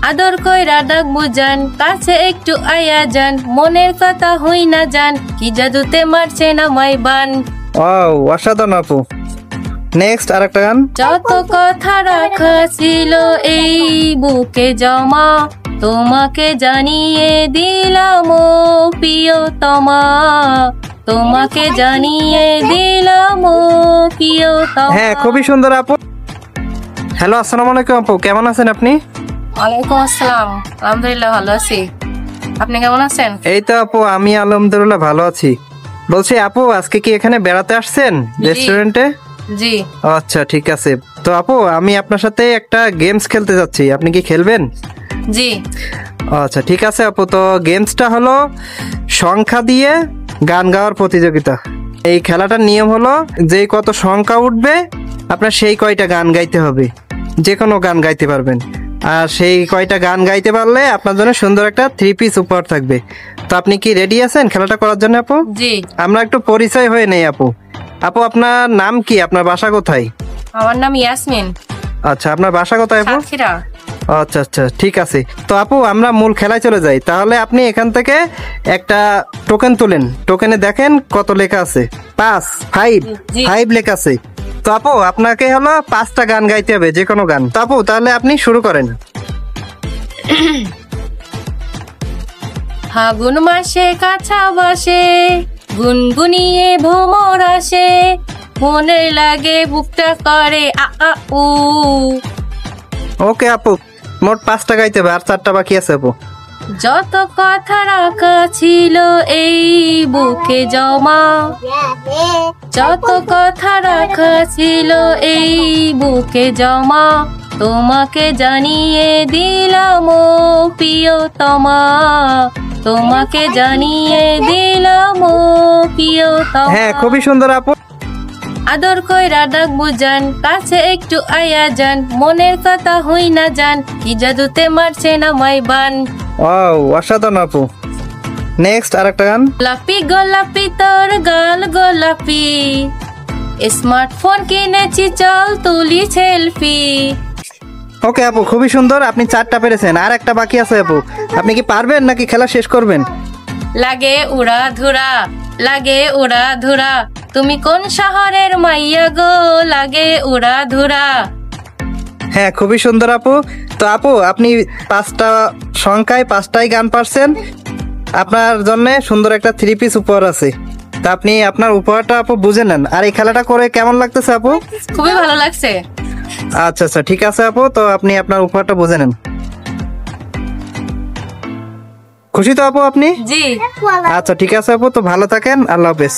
আদর কইরা ডাক বুঝান, কাছে একটু আয়া যান, মনের কথা হই না যান, কি জাদুতে মারছে না মাই বান। ওয়াও, অসাধারণ আপু। নেক্সট আরেকটা গান। যত কথা রাখা ছিল এই বুকে জমা, তোমাকে জানিয়ে দিলাম ও প্রিয়তমা, তোমাকে জানিয়ে দিলাম ও প্রিয়তমা। হ্যাঁ, খুবই সুন্দর আপু। হ্যালো, আসসালামু আলাইকুম আপু, কেমন আছেন আপনি? ওয়ালাইকুম আসসালাম, আলহামদুলিল্লাহ ভালো আছি। আপনি কেমন আছেন? এই তো আপু, আমি আলহামদুলিল্লাহ ভালো আছি। বলছি আপু, আজকে কি এখানে বেড়াতে আসছেন রেস্টুরেন্টে? জি। আচ্ছা, ঠিক আছে। তো আপু, আমি আপনার সাথে একটা গেমস খেলতে যাচ্ছি, আপনি কি খেলবেন? জি। আচ্ছা, ঠিক আছে আপু। তো গেমসটা হলো সংখ্যা দিয়ে গান গাওয়ার প্রতিযোগিতা। এই খেলাটার নিয়ম হলো, যে কত সংখ্যা উঠবে আপনার সেই কয়টা গান গাইতে হবে, যে কোনো গান গাইতে পারবেন। আর সেই কয়টা গান গাইতে পারলে আপনার জন্য সুন্দর একটা 3 পিস উপহার থাকবে। তো আপনি কি রেডি আছেন খেলাটা করার জন্য আপু? জি। আমরা একটু পরিচয় হয়ে নেই আপু। আপু, আপনার নাম কি? আপনার বাসা কোথায়? আমার নাম ইয়াসমিন। আচ্ছা, আপনার বাসা কোথায় আপু? সাতক্ষীরা। আচ্ছা আচ্ছা, ঠিক আছে। তো আপু, আমরা মূল খেলায় চলে যাই। তাহলে আপনি এখান থেকে একটা টোকেন তুলেন। টোকেনে দেখেন কত লেখা আছে। 5 জি। 5 লেখা আছে। তো আপু, আপনাকে হলো 5টা গান গাইতে হবে, যে কোনো গান। তো আপু, তাহলে আপনি শুরু করেন। ফাগুন মাসে কাছা বাসে, গুনগুনিয়ে ভ্রমর আসে, মনে লাগে বুকটা করে আ আ উ। ওকে আপু, মোট 5টা গাইতে হবে, আর 4টা বাকি আছে আপু। যত কথা রাখা ছিল এই বুকে জমা, যত কথা রাখা ছিল এই বুকে জমা, তোমাকে জানিয়ে দিলাম ও প্রিয়তমা, তোমাকে জানিয়ে দিলাম ও প্রিয়তমা। হ্যাঁ, খুবই সুন্দর আপু। আদর কইরা ডাক বুঝান, কাছে একটু আয়া যান, মনের কথা হই না যান, কি জাদুতে মারছে না মাই বান। ওয়াও, অসাধারণ আপু। নেক্সট আরেকটা গান। গোলাপি গোলাপি তোর গাল গোলাপি, স্মার্টফোন কিনেছি চল তুলি সেলফি। ওকে আপু, খুবই সুন্দর। আপনি 4টা পেরেছেন, আর একটা বাকি আছে আপু। আপনি কি পারবেন নাকি খেলা শেষ করবেন? লাগে উড়া ধুরা, লাগে উড়া ধুরা, তুমি কোন শহরের মাইয়া গো, লাগে উড়া ধুরা। হ্যাঁ, খুবই সুন্দর আপু। তো আপু, আপনি 5টা সংখ্যায় 5টাই গান পারছেন। আপনার জন্য সুন্দর একটা 3 পিস উপহার আছে। তা আপনি আপনার উপহারটা আপু বুঝে নেন। আর এই খেলাটা করে কেমন লাগতেছে আপু? খুবই ভালো লাগছে। আচ্ছা আচ্ছা, ঠিক আছে আপু। তো আপনি আপনার উপহারটা বুঝে নেন। খুশি তো আপু আপনি? জি। আচ্ছা, ঠিক আছে আপু। তো ভালো থাকেন, আল্লাহ হাফেজ।